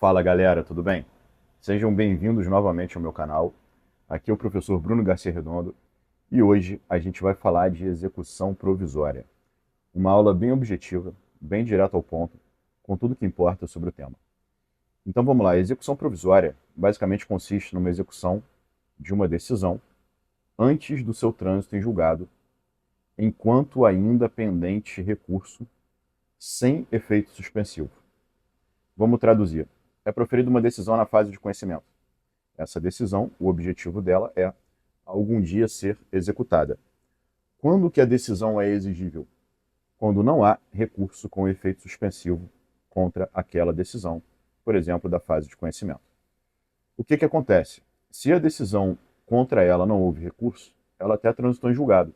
Fala galera, tudo bem? Sejam bem-vindos novamente ao meu canal. Aqui é o professor Bruno Garcia Redondo e hoje a gente vai falar de execução provisória. Uma aula bem objetiva, bem direta ao ponto, com tudo que importa sobre o tema. Então vamos lá, a execução provisória basicamente consiste numa execução de uma decisão antes do seu trânsito em julgado, enquanto ainda pendente recurso, sem efeito suspensivo. Vamos traduzir. É proferida uma decisão na fase de conhecimento. Essa decisão, o objetivo dela é algum dia ser executada. Quando que a decisão é exigível? Quando não há recurso com efeito suspensivo contra aquela decisão, por exemplo, da fase de conhecimento. O que acontece? Se a decisão contra ela não houve recurso, ela até transitou em julgado.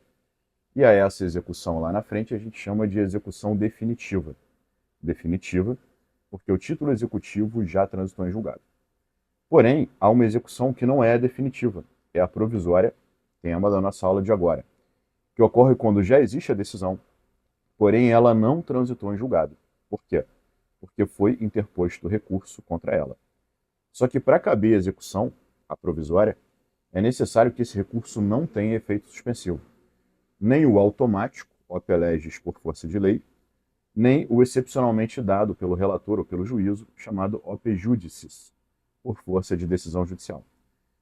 E a essa execução lá na frente a gente chama de execução definitiva. Definitiva porque o título executivo já transitou em julgado. Porém, há uma execução que não é definitiva, é a provisória, tema da nossa aula de agora, que ocorre quando já existe a decisão, porém ela não transitou em julgado. Por quê? Porque foi interposto recurso contra ela. Só que para caber a execução, a provisória, é necessário que esse recurso não tenha efeito suspensivo. Nem o automático, op legis por força de lei, nem o excepcionalmente dado pelo relator ou pelo juízo, chamado op judicis, por força de decisão judicial.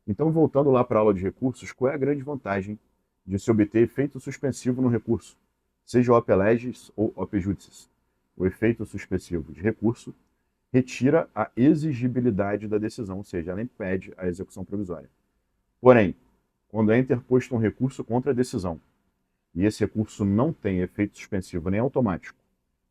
Então, voltando lá para a aula de recursos, qual é a grande vantagem de se obter efeito suspensivo no recurso, seja op legis ou op judicis? O efeito suspensivo de recurso retira a exigibilidade da decisão, ou seja, ela impede a execução provisória. Porém, quando é interposto um recurso contra a decisão, e esse recurso não tem efeito suspensivo nem automático,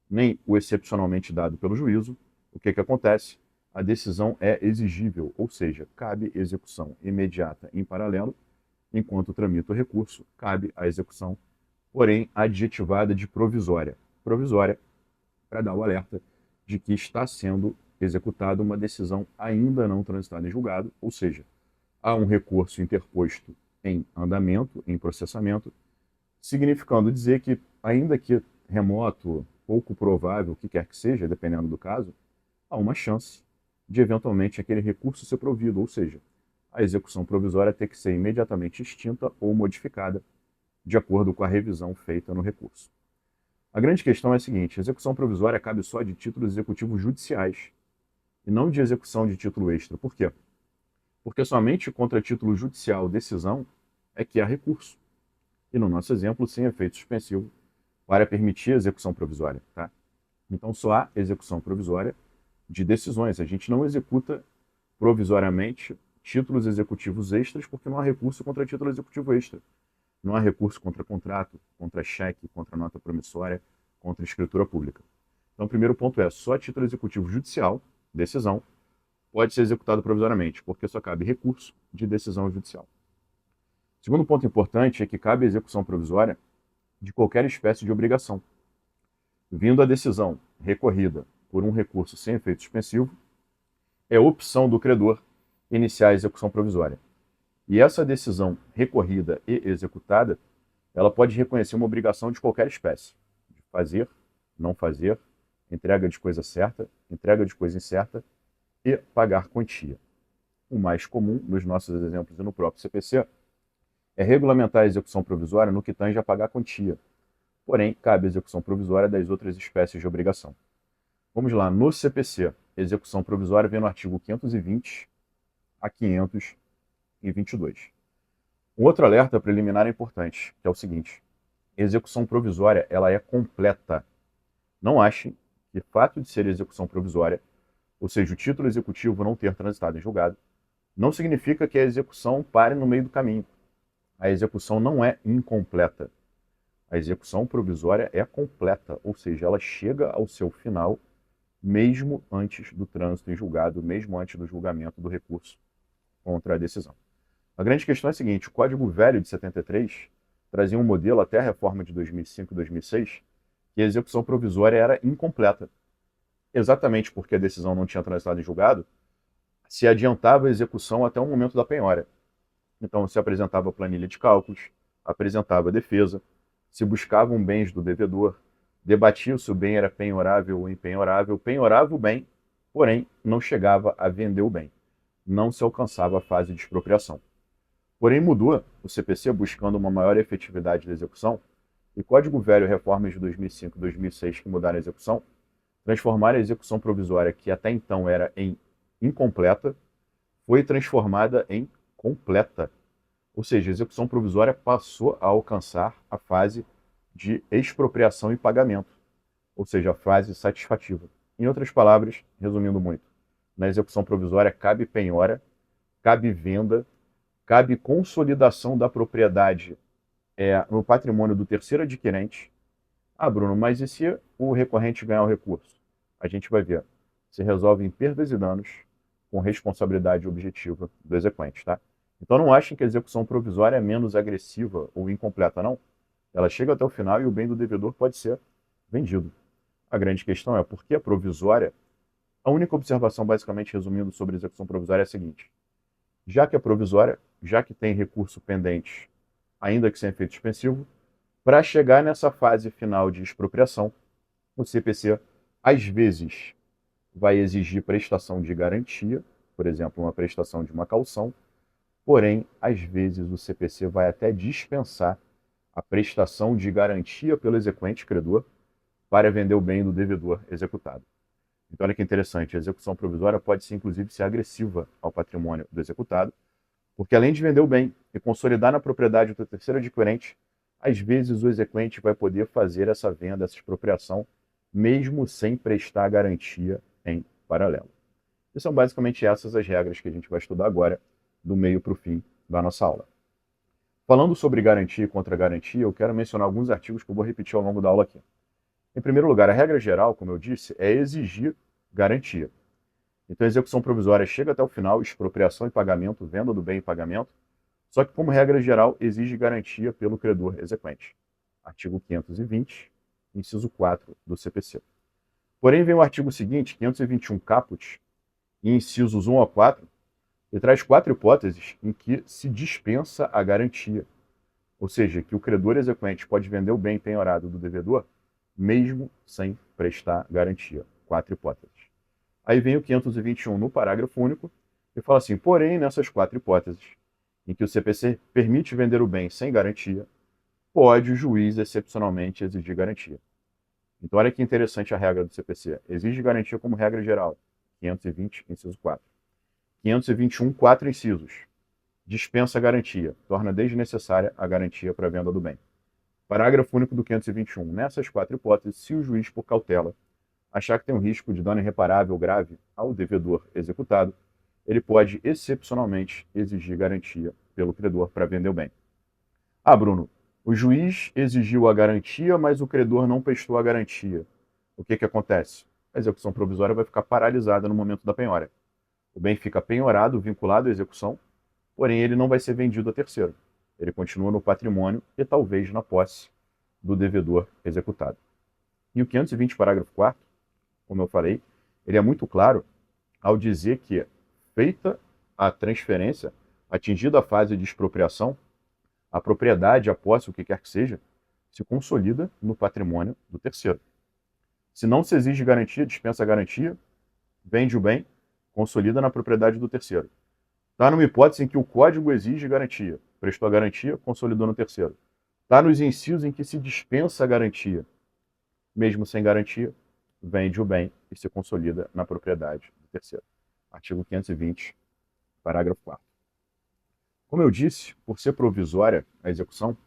nem o excepcionalmente dado pelo juízo, o que acontece? A decisão é exigível, ou seja, cabe execução imediata em paralelo, enquanto tramita o recurso, cabe a execução, porém adjetivada de provisória. Provisória para dar o alerta de que está sendo executada uma decisão ainda não transitada em julgado, ou seja, há um recurso interposto em andamento, em processamento, significando dizer que, ainda que remoto, pouco provável, o que quer que seja, dependendo do caso, há uma chance de eventualmente aquele recurso ser provido, ou seja, a execução provisória ter que ser imediatamente extinta ou modificada de acordo com a revisão feita no recurso. A grande questão é a seguinte: a execução provisória cabe só de títulos executivos judiciais e não de execução de título extra. Por quê? Porque somente contra título judicial decisão é que há recurso. E no nosso exemplo, sem efeito suspensivo, para permitir a execução provisória. Tá? Então, só há execução provisória de decisões. A gente não executa provisoriamente títulos executivos extras porque não há recurso contra título executivo extra. Não há recurso contra contrato, contra cheque, contra nota promissória, contra escritura pública. Então, o primeiro ponto é: só título executivo judicial, decisão, pode ser executado provisoriamente, porque só cabe recurso de decisão judicial. Segundo ponto importante é que cabe a execução provisória de qualquer espécie de obrigação. Vindo a decisão recorrida por um recurso sem efeito suspensivo, é opção do credor iniciar a execução provisória. E essa decisão recorrida e executada, ela pode reconhecer uma obrigação de qualquer espécie, de fazer, não fazer, entrega de coisa certa, entrega de coisa incerta e pagar quantia. O mais comum, nos nossos exemplos e no próprio CPC, é regulamentar a execução provisória no que tange a pagar quantia. Porém, cabe a execução provisória das outras espécies de obrigação. Vamos lá, no CPC, execução provisória vem no artigo 520 a 522. Um outro alerta preliminar é importante, que é o seguinte: a execução provisória ela é completa. Não achem que o fato de ser execução provisória, ou seja, o título executivo não ter transitado em julgado, não significa que a execução pare no meio do caminho. A execução não é incompleta. A execução provisória é completa, ou seja, ela chega ao seu final mesmo antes do trânsito em julgado, mesmo antes do julgamento do recurso contra a decisão. A grande questão é a seguinte: o Código Velho de 73 trazia um modelo até a reforma de 2005 e 2006 que a execução provisória era incompleta. Exatamente porque a decisão não tinha transitado em julgado, se adiantava a execução até o momento da penhora. Então, se apresentava planilha de cálculos, apresentava defesa, se buscavam bens do devedor, debatia se o bem era penhorável ou impenhorável, penhorava o bem, porém não chegava a vender o bem, não se alcançava a fase de expropriação. Porém mudou o CPC buscando uma maior efetividade da execução e Código Velho reformas de 2005 e 2006 que mudaram a execução, transformaram a execução provisória, que até então era em incompleta, foi transformada em completa. Ou seja, a execução provisória passou a alcançar a fase de expropriação e pagamento, ou seja, a fase satisfativa. Em outras palavras, resumindo muito, na execução provisória cabe penhora, cabe venda, cabe consolidação da propriedade no patrimônio do terceiro adquirente. Ah, Bruno, mas e se o recorrente ganhar o recurso? A gente vai ver. Se resolve em perdas e danos com responsabilidade objetiva do exequente, tá? Então não achem que a execução provisória é menos agressiva ou incompleta, não. Ela chega até o final e o bem do devedor pode ser vendido. A grande questão é por que a provisória? A única observação, basicamente resumindo, sobre a execução provisória é a seguinte: já que é provisória, já que tem recurso pendente, ainda que sem efeito suspensivo, para chegar nessa fase final de expropriação, o CPC, às vezes, vai exigir prestação de garantia, por exemplo, uma prestação de uma caução, porém, às vezes, o CPC vai até dispensar a prestação de garantia pelo exequente credor para vender o bem do devedor executado. Então, olha que interessante, a execução provisória pode ser, inclusive, ser agressiva ao patrimônio do executado, porque além de vender o bem e consolidar na propriedade do terceiro adquirente, às vezes o exequente vai poder fazer essa venda, essa expropriação, mesmo sem prestar garantia em paralelo. E são basicamente essas as regras que a gente vai estudar agora, do meio para o fim da nossa aula. Falando sobre garantia e contra-garantia, eu quero mencionar alguns artigos que eu vou repetir ao longo da aula aqui. Em primeiro lugar, a regra geral, como eu disse, é exigir garantia. Então, a execução provisória chega até o final, expropriação e pagamento, venda do bem e pagamento, só que, como regra geral, exige garantia pelo credor exequente. Artigo 520, inciso 4 do CPC. Porém, vem o artigo seguinte, 521 caput, incisos 1 a 4, e traz 4 hipóteses em que se dispensa a garantia. Ou seja, que o credor exequente pode vender o bem penhorado do devedor, mesmo sem prestar garantia. 4 hipóteses. Aí vem o 521 no parágrafo único e fala assim: porém, nessas 4 hipóteses, em que o CPC permite vender o bem sem garantia, pode o juiz excepcionalmente exigir garantia. Então, olha que interessante a regra do CPC. Exige garantia como regra geral. 520, inciso 4. 521, 4 incisos. Dispensa a garantia. Torna desnecessária a garantia para a venda do bem. Parágrafo único do 521. Nessas 4 hipóteses, se o juiz, por cautela, achar que tem um risco de dano irreparável grave ao devedor executado, ele pode excepcionalmente exigir garantia pelo credor para vender o bem. Ah, Bruno, o juiz exigiu a garantia, mas o credor não prestou a garantia. O que acontece? A execução provisória vai ficar paralisada no momento da penhora. O bem fica penhorado, vinculado à execução, porém ele não vai ser vendido a terceiro. Ele continua no patrimônio e talvez na posse do devedor executado. E o 520, parágrafo 4º, como eu falei, ele é muito claro ao dizer que, feita a transferência, atingida a fase de expropriação, a propriedade, a posse, o que quer que seja, se consolida no patrimônio do terceiro. Se não se exige garantia, dispensa a garantia, vende o bem, consolida na propriedade do terceiro. Está numa hipótese em que o código exige garantia, prestou a garantia, consolidou no terceiro. Está nos incisos em que se dispensa a garantia, mesmo sem garantia, vende o bem e se consolida na propriedade do terceiro. Artigo 520, parágrafo 4º. Como eu disse, por ser provisória a execução,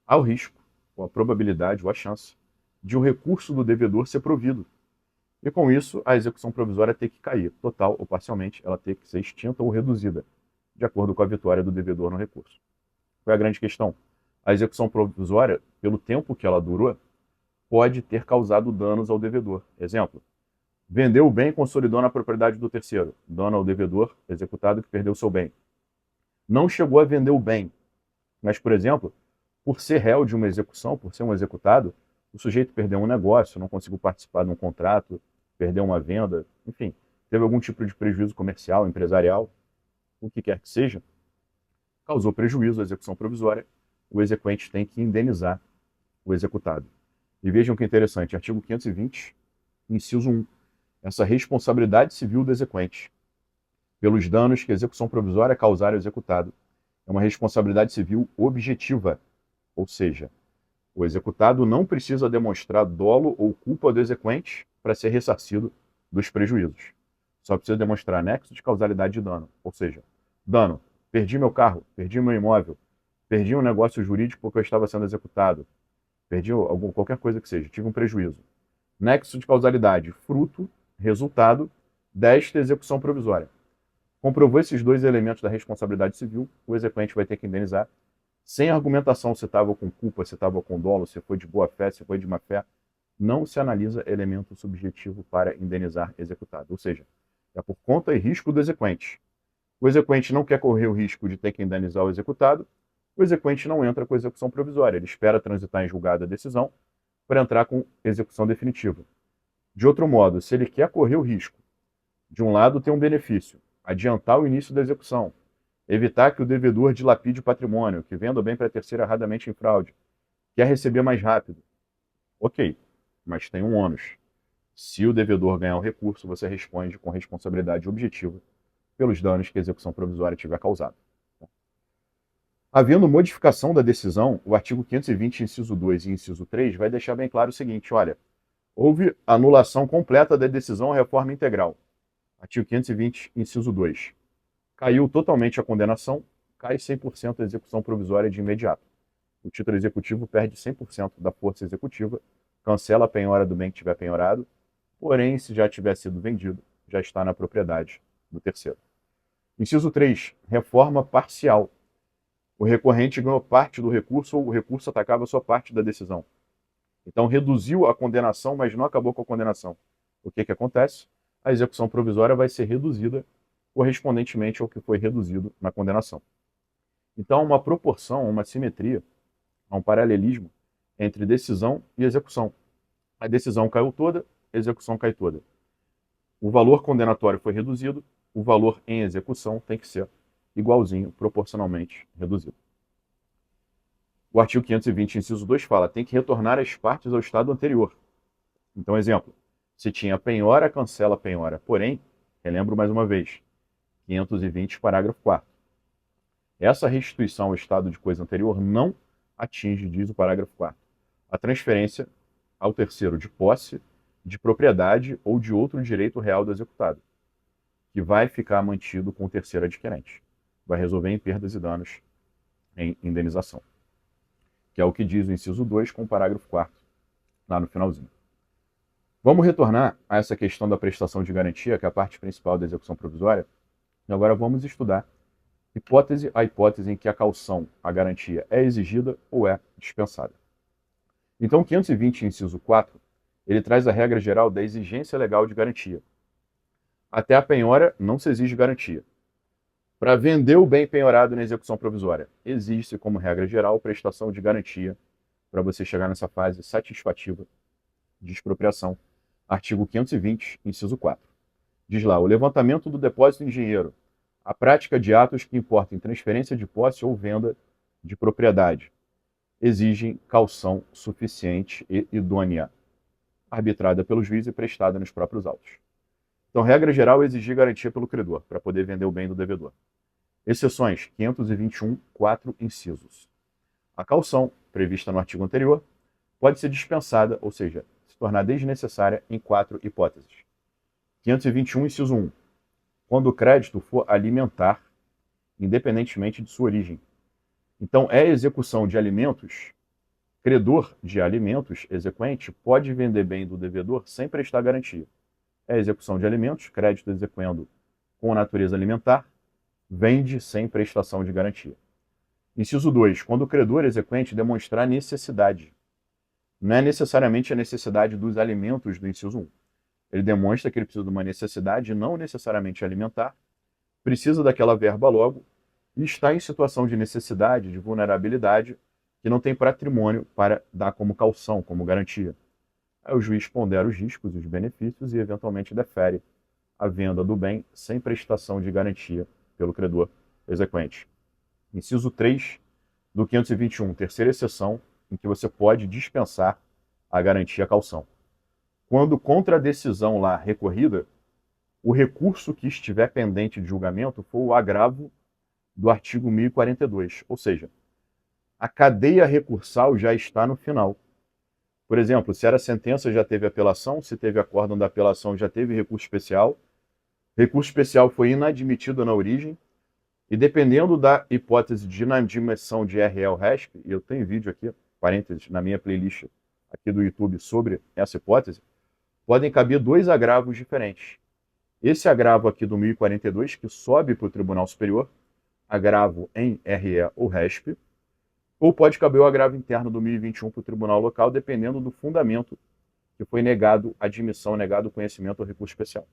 há o risco, ou a probabilidade, ou a chance, de um recurso do devedor ser provido. E com isso, a execução provisória ter que cair, total ou parcialmente, ela ter que ser extinta ou reduzida, de acordo com a vitória do devedor no recurso. Qual é a grande questão? A execução provisória, pelo tempo que ela durou, pode ter causado danos ao devedor. Exemplo, vendeu o bem e consolidou na propriedade do terceiro. Dano ao devedor executado que perdeu seu bem. Não chegou a vender o bem, mas, por exemplo, por ser réu de uma execução, por ser um executado, o sujeito perdeu um negócio, não conseguiu participar de um contrato, perdeu uma venda, enfim, teve algum tipo de prejuízo comercial, empresarial, o que quer que seja, causou prejuízo à execução provisória, o exequente tem que indenizar o executado. E vejam que interessante, artigo 520, inciso 1. essa responsabilidade civil do exequente pelos danos que a execução provisória causar ao executado é uma responsabilidade civil objetiva, ou seja, o executado não precisa demonstrar dolo ou culpa do exequente para ser ressarcido dos prejuízos. Só precisa demonstrar nexo de causalidade de dano, ou seja, dano, perdi meu carro, perdi meu imóvel, perdi um negócio jurídico porque eu estava sendo executado, perdi qualquer coisa que seja, tive um prejuízo. Nexo de causalidade, fruto, resultado desta execução provisória. Comprovou esses dois elementos da responsabilidade civil, o exequente vai ter que indenizar, sem argumentação se estava com culpa, se estava com dolo, se foi de boa fé, se foi de má fé. Não se analisa elemento subjetivo para indenizar executado. Ou seja, é por conta e risco do exequente. O exequente não quer correr o risco de ter que indenizar o executado, o exequente não entra com execução provisória, ele espera transitar em julgado a decisão para entrar com execução definitiva. De outro modo, se ele quer correr o risco, de um lado ter um benefício, adiantar o início da execução, evitar que o devedor dilapide o patrimônio, que venda o bem para terceiro erradamente em fraude, quer receber mais rápido. Ok, mas tem um ônus. Se o devedor ganhar o recurso, você responde com responsabilidade objetiva pelos danos que a execução provisória tiver causado. Havendo modificação da decisão, o artigo 520, inciso 2 e inciso 3 vai deixar bem claro o seguinte, olha, houve anulação completa da decisão ou reforma integral. Artigo 520, inciso 2. Caiu totalmente a condenação, cai 100% a execução provisória de imediato. O título executivo perde 100% da força executiva, cancela a penhora do bem que tiver penhorado, porém, se já tiver sido vendido, já está na propriedade do terceiro. Inciso 3. Reforma parcial. O recorrente ganhou parte do recurso ou o recurso atacava sua parte da decisão. Então, reduziu a condenação, mas não acabou com a condenação. O que acontece? A execução provisória vai ser reduzida correspondentemente ao que foi reduzido na condenação. Então, há uma proporção, uma simetria, há um paralelismo entre decisão e execução. A decisão caiu toda, a execução cai toda. O valor condenatório foi reduzido, o valor em execução tem que ser igualzinho, proporcionalmente reduzido. O artigo 520, inciso 2 fala, tem que retornar as partes ao estado anterior. Então, exemplo, se tinha penhora, cancela a penhora. Porém, relembro mais uma vez, 520, parágrafo 4º. Essa restituição ao estado de coisa anterior não atinge, diz o parágrafo 4º, a transferência ao terceiro de posse, de propriedade ou de outro direito real do executado, que vai ficar mantido com o terceiro adquirente. Vai resolver em perdas e danos em indenização. Que é o que diz o inciso 2 com o parágrafo 4º, lá no finalzinho. Vamos retornar a essa questão da prestação de garantia, que é a parte principal da execução provisória, e agora vamos estudar a hipótese em que a caução, a garantia, é exigida ou é dispensada. Então, 520, inciso 4, ele traz a regra geral da exigência legal de garantia. Até a penhora não se exige garantia. Para vender o bem penhorado na execução provisória, existe como regra geral prestação de garantia para você chegar nessa fase satisfativa de expropriação. Artigo 520, inciso 4. Diz lá, o levantamento do depósito engenheiro, a prática de atos que importem transferência de posse ou venda de propriedade, exigem caução suficiente e idônea, arbitrada pelo juiz e prestada nos próprios autos. Então, regra geral é exigir garantia pelo credor, para poder vender o bem do devedor. Exceções, 521, 4 incisos. A caução, prevista no artigo anterior, pode ser dispensada, ou seja, se tornar desnecessária em 4 hipóteses. 521, inciso 1. Quando o crédito for alimentar, independentemente de sua origem. Então, é execução de alimentos, credor de alimentos, exequente, pode vender bem do devedor sem prestar garantia. É execução de alimentos, crédito exequendo com natureza alimentar, vende sem prestação de garantia. Inciso 2. Quando o credor exequente demonstrar necessidade. Não é necessariamente a necessidade dos alimentos do inciso 1. Ele demonstra que ele precisa de uma necessidade não necessariamente alimentar, precisa daquela verba logo e está em situação de necessidade, de vulnerabilidade, que não tem patrimônio para dar como caução, como garantia. Aí o juiz pondera os riscos e os benefícios e eventualmente defere a venda do bem sem prestação de garantia pelo credor exequente. Inciso 3 do 521, terceira exceção, em que você pode dispensar a garantia caução. quando contra a decisão lá recorrida, o recurso que estiver pendente de julgamento for o agravo do artigo 1042, ou seja, a cadeia recursal já está no final. Por exemplo, se era sentença, já teve apelação, se teve acórdão da apelação, já teve recurso especial foi inadmitido na origem, e dependendo da hipótese de inadmissão de RE/RESP, e eu tenho vídeo aqui, parênteses, na minha playlist aqui do YouTube sobre essa hipótese, podem caber dois agravos diferentes. Esse agravo aqui do 1042, que sobe para o Tribunal Superior, agravo em RE ou RESP, ou pode caber o agravo interno do 1021 para o Tribunal Local, dependendo do fundamento que foi negado a admissão, negado o conhecimento ou recurso especial.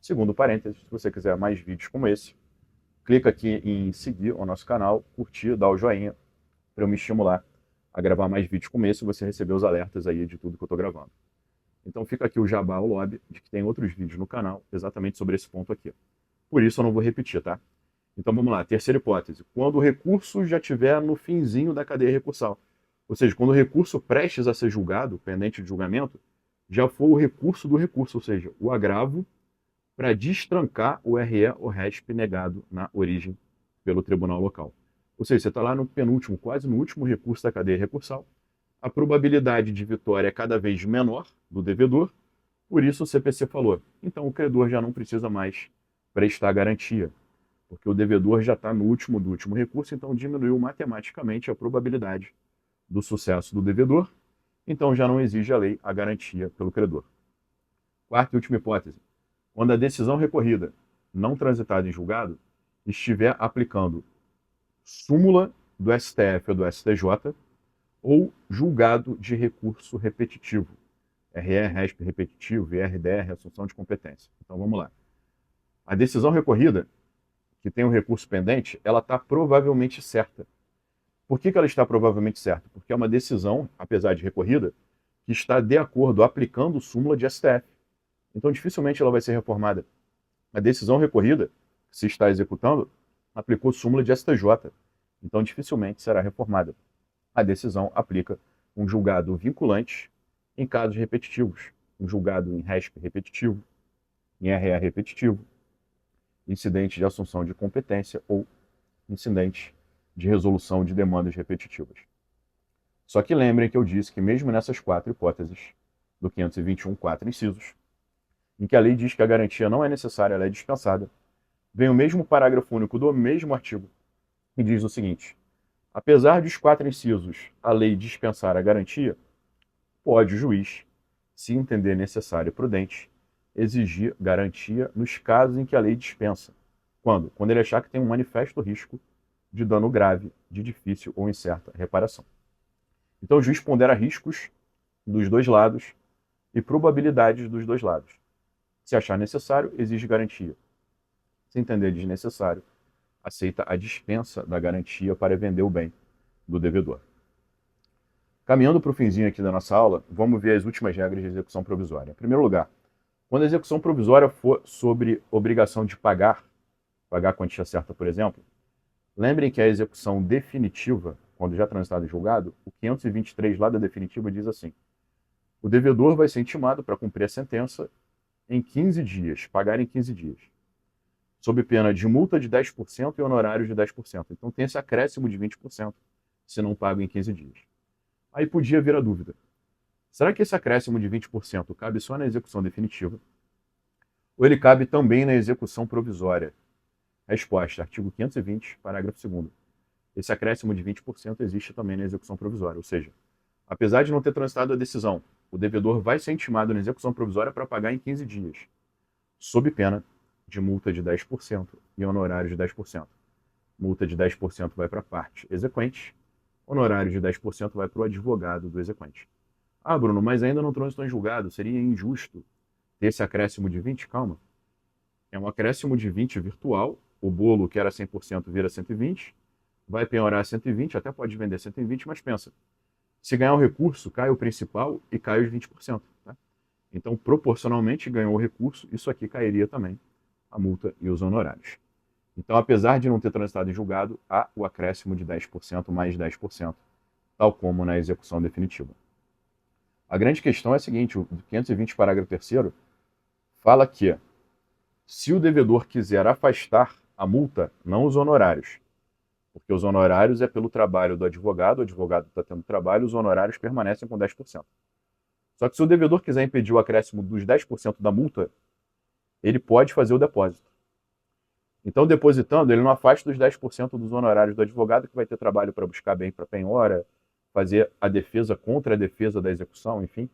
Segundo parênteses, se você quiser mais vídeos como esse, clica aqui em seguir o nosso canal, curtir, dar o joinha, para eu me estimular a gravar mais vídeos como esse e você receber os alertas aí de tudo que eu estou gravando. Então fica aqui o jabá ao lobby de que tem outros vídeos no canal exatamente sobre esse ponto aqui. Por isso eu não vou repetir, tá? Então vamos lá, terceira hipótese. Quando o recurso já estiver no finzinho da cadeia recursal. Ou seja, quando o recurso prestes a ser julgado, pendente de julgamento, já for o recurso do recurso, ou seja, o agravo para destrancar o RE ou RESP negado na origem pelo tribunal local. Ou seja, você está lá no penúltimo, quase no último recurso da cadeia recursal, a probabilidade de vitória é cada vez menor do devedor, por isso o CPC falou, então o credor já não precisa mais prestar garantia, porque o devedor já está no último do último recurso, então diminuiu matematicamente a probabilidade do sucesso do devedor, então já não exige a lei a garantia pelo credor. Quarta e última hipótese. Quando a decisão recorrida, não transitada em julgado, estiver aplicando súmula do STF ou do STJ ou julgado de recurso repetitivo, RE, RESP repetitivo, VRDR, assunção de competência. Então vamos lá. A decisão recorrida, que tem um recurso pendente, ela está provavelmente certa. Por que ela está provavelmente certa? Porque é uma decisão, apesar de recorrida, que está de acordo, aplicando súmula de STF. Então dificilmente ela vai ser reformada. A decisão recorrida, que se está executando, aplicou súmula de STJ. Então dificilmente será reformada. A decisão aplica um julgado vinculante em casos repetitivos, um julgado em RESP repetitivo, em RE repetitivo, incidente de assunção de competência ou incidente de resolução de demandas repetitivas. Só que lembrem que eu disse que mesmo nessas quatro hipóteses, do 521, 4 incisos, em que a lei diz que a garantia não é necessária, ela é dispensada, vem o mesmo parágrafo único do mesmo artigo, que diz o seguinte: apesar dos quatro incisos a lei dispensar a garantia, pode o juiz, se entender necessário e prudente, exigir garantia nos casos em que a lei dispensa. Quando? Quando ele achar que tem um manifesto risco de dano grave, de difícil ou incerta reparação. Então o juiz pondera riscos dos dois lados e probabilidades dos dois lados. Se achar necessário, exige garantia. Se entender desnecessário, aceita a dispensa da garantia para vender o bem do devedor. Caminhando para o finzinho aqui da nossa aula, vamos ver as últimas regras de execução provisória. Em primeiro lugar, quando a execução provisória for sobre obrigação de pagar a quantia certa, por exemplo, lembrem que a execução definitiva, quando já transitado em julgado, o 523 lá da definitiva diz assim: o devedor vai ser intimado para cumprir a sentença em 15 dias, pagar em 15 dias, sob pena de multa de 10% e honorários de 10%. Então tem esse acréscimo de 20% se não paga em 15 dias. Aí podia vir a dúvida: será que esse acréscimo de 20% cabe só na execução definitiva? Ou ele cabe também na execução provisória? Resposta: artigo 520, parágrafo 2º. Esse acréscimo de 20% existe também na execução provisória, ou seja, apesar de não ter transitado a decisão, o devedor vai ser intimado na execução provisória para pagar em 15 dias, sob pena de multa de 10% e honorários de 10%. Multa de 10% vai para a parte exequente, honorários de 10% vai para o advogado do exequente. Ah, Bruno, mas ainda não transitou em julgado, seria injusto ter esse acréscimo de 20%? Calma. É um acréscimo de 20% virtual, o bolo que era 100% vira 120%, vai penhorar 120%, até pode vender 120%, mas pensa, se ganhar o recurso, cai o principal e cai os 20%. Tá? Então, proporcionalmente, ganhou o recurso, isso aqui cairia também, a multa e os honorários. Então, apesar de não ter transitado em julgado, há o acréscimo de 10% mais 10%, tal como na execução definitiva. A grande questão é a seguinte, o 520, parágrafo 3º, fala que se o devedor quiser afastar a multa, não os honorários, porque os honorários é pelo trabalho do advogado, o advogado está tendo trabalho, os honorários permanecem com 10%. Só que se o devedor quiser impedir o acréscimo dos 10% da multa, ele pode fazer o depósito. Então, depositando, ele não afasta os 10% dos honorários do advogado, que vai ter trabalho para buscar bem para penhora, fazer a defesa contra a defesa da execução, enfim.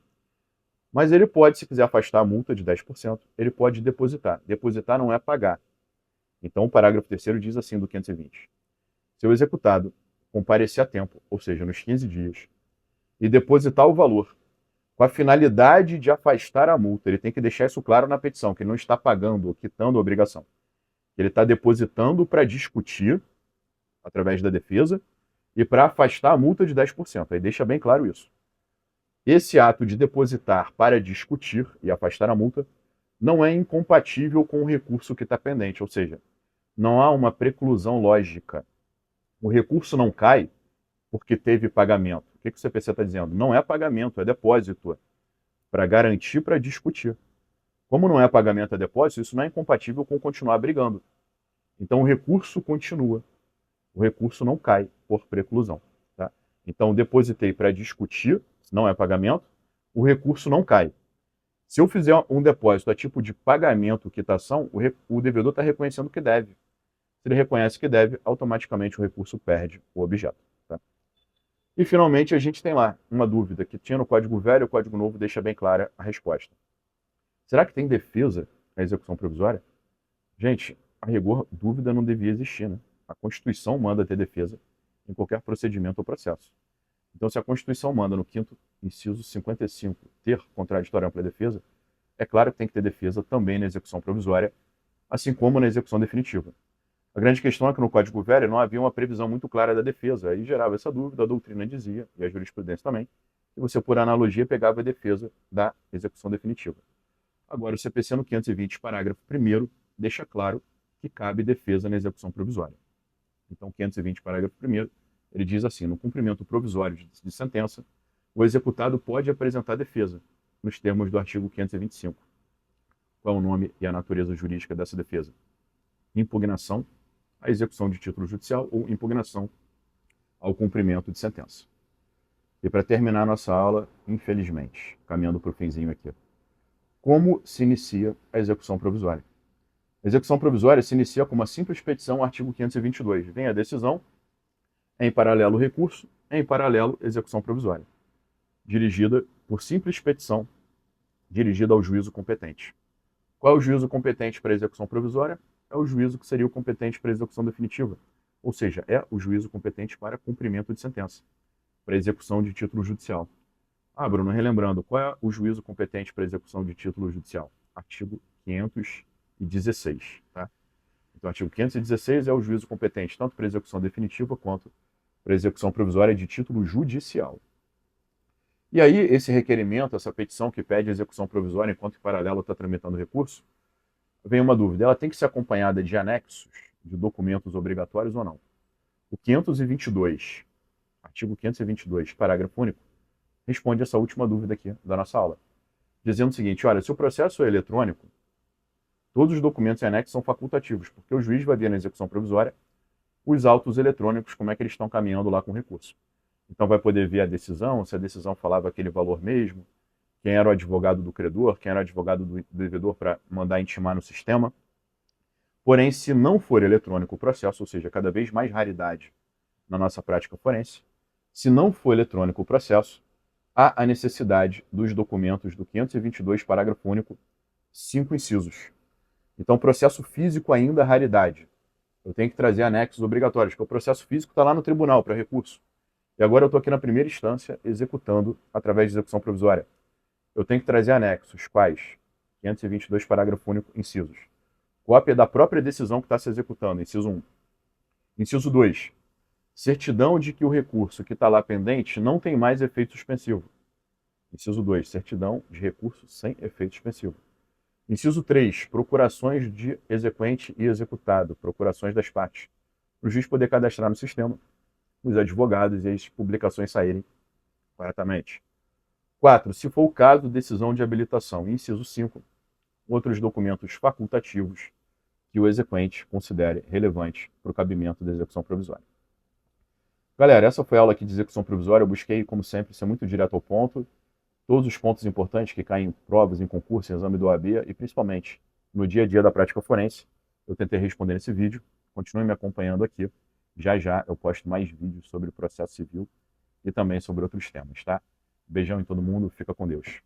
Mas ele pode, se quiser afastar a multa de 10%, ele pode depositar. Depositar não é pagar. Então, o parágrafo 3º diz assim do 520. Se o executado comparecer a tempo, ou seja, nos 15 dias, e depositar o valor com a finalidade de afastar a multa, ele tem que deixar isso claro na petição, que ele não está pagando ou quitando a obrigação. Ele está depositando para discutir, através da defesa, e para afastar a multa de 10%. Aí deixa bem claro isso. Esse ato de depositar para discutir e afastar a multa não é incompatível com o recurso que está pendente, ou seja, não há uma preclusão lógica. O recurso não cai porque teve pagamento. O que o CPC está dizendo? Não é pagamento, é depósito, para garantir, para discutir. Como não é pagamento, é depósito, isso não é incompatível com continuar brigando. Então o recurso continua. O recurso não cai por preclusão. Tá? Então depositei para discutir, se não é pagamento, o recurso não cai. Se eu fizer um depósito a tipo de pagamento, quitação, o devedor está reconhecendo que deve. Se ele reconhece que deve, automaticamente o recurso perde o objeto. Tá? E finalmente a gente tem lá uma dúvida que tinha no Código Velho, o Código Novo deixa bem clara a resposta. Será que tem defesa na execução provisória? Gente, a rigor, dúvida não devia existir, né? A Constituição manda ter defesa em qualquer procedimento ou processo. Então, se a Constituição manda no 5º inciso 55 ter contraditória ampla defesa, é claro que tem que ter defesa também na execução provisória, assim como na execução definitiva. A grande questão é que no Código Velho não havia uma previsão muito clara da defesa, aí gerava essa dúvida, a doutrina dizia, e a jurisprudência também, que você, por analogia, pegava a defesa da execução definitiva. Agora, o CPC no 520, parágrafo 1º, deixa claro que cabe defesa na execução provisória. Então, 520, parágrafo 1º, ele diz assim, no cumprimento provisório de sentença, o executado pode apresentar defesa, nos termos do artigo 525. Qual é o nome e a natureza jurídica dessa defesa? Impugnação à execução de título judicial ou impugnação ao cumprimento de sentença. E para terminar nossa aula, infelizmente, caminhando para o finzinho aqui, como se inicia a execução provisória? A execução provisória se inicia com uma simples petição ao artigo 522. Vem a decisão, em paralelo o recurso, em paralelo execução provisória, dirigida por simples petição, dirigida ao juízo competente. Qual é o juízo competente para a execução provisória? É o juízo que seria o competente para a execução definitiva, ou seja, é o juízo competente para cumprimento de sentença, para execução de título judicial. Ah, Bruno, relembrando, qual é o juízo competente para execução de título judicial? Artigo 516. Tá? Então, o artigo 516 é o juízo competente tanto para execução definitiva quanto para execução provisória de título judicial. E aí, esse requerimento, essa petição que pede execução provisória enquanto em paralelo está tramitando o recurso, vem uma dúvida, ela tem que ser acompanhada de anexos, de documentos obrigatórios ou não? O 522, artigo 522, parágrafo único, responde essa última dúvida aqui da nossa aula, dizendo o seguinte, olha, se o processo é eletrônico, todos os documentos e anexos são facultativos, porque o juiz vai ver na execução provisória os autos eletrônicos, como é que eles estão caminhando lá com o recurso. Então vai poder ver a decisão, se a decisão falava aquele valor mesmo, quem era o advogado do credor, quem era o advogado do devedor para mandar intimar no sistema. Porém, se não for eletrônico o processo, ou seja, cada vez mais raridade na nossa prática forense, se não for eletrônico o processo, há a necessidade dos documentos do 522, parágrafo único, 5 incisos. Então, processo físico ainda é raridade. Eu tenho que trazer anexos obrigatórios, porque o processo físico está lá no tribunal para recurso. E agora eu estou aqui na primeira instância executando através de execução provisória. Eu tenho que trazer anexos, quais? 522, parágrafo único, incisos. Cópia da própria decisão que está se executando, inciso 1. Inciso 2. Certidão de que o recurso que está lá pendente não tem mais efeito suspensivo. Inciso 2. Certidão de recurso sem efeito suspensivo. Inciso 3. Procurações de exequente e executado, procurações das partes. Para o juiz poder cadastrar no sistema os advogados e as publicações saírem corretamente. 4. Se for o caso, decisão de habilitação. E inciso 5. Outros documentos facultativos que o exequente considere relevantes para o cabimento da execução provisória. Galera, essa foi a aula aqui de execução provisória. Eu busquei, como sempre, ser muito direto ao ponto. Todos os pontos importantes que caem em provas, em concurso, em exame do OAB e principalmente no dia a dia da prática forense, eu tentei responder nesse vídeo. Continue me acompanhando aqui. Já já eu posto mais vídeos sobre o processo civil e também sobre outros temas, tá? Beijão em todo mundo, fica com Deus.